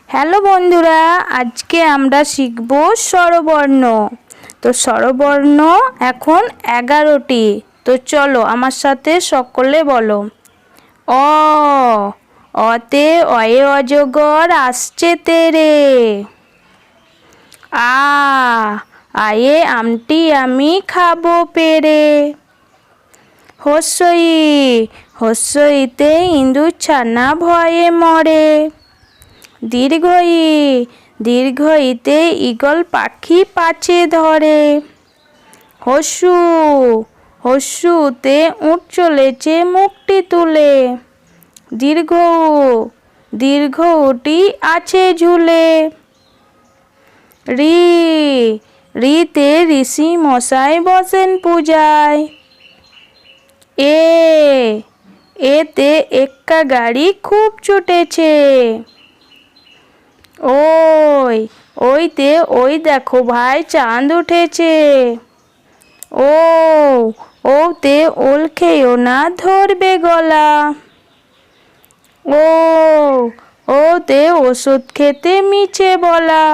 Hello বন্ধুরা, আজকে আমরা শিখব স্বরবর্ণ। তো স্বরবর্ণ এখন 11টি। তো চলো আমার সাথে সকলে বলো। অ, অতে অয়ে অজগর আসছে তেরে। আ, আয়ে আমটি আমি খাবো পেরে। হস্যই, হস্যইতে ইঁদুর ছানা ভয়ে মরে। দীর্ঘই, দীর্ঘইতে ঈগল পাখি পাছে ধরে। হস্যু, হস্যুতে উট চলেছে মুখটি তুলে। দীর্ঘ, দীর্ঘটি আছে ঝুলে। রি, রিতে ঋষি মশাই বসেন পূজায়। এ, এতে এক্কা গাড়ি খুব ছুটেছে। ওই, ওইতে ওই দেখো ভাই চাঁদ উঠেছে। ও, ওতে ওল খেয়েও না ধরবে গলা। ও, ওতে ওষুধ খেতে মিছে বলা।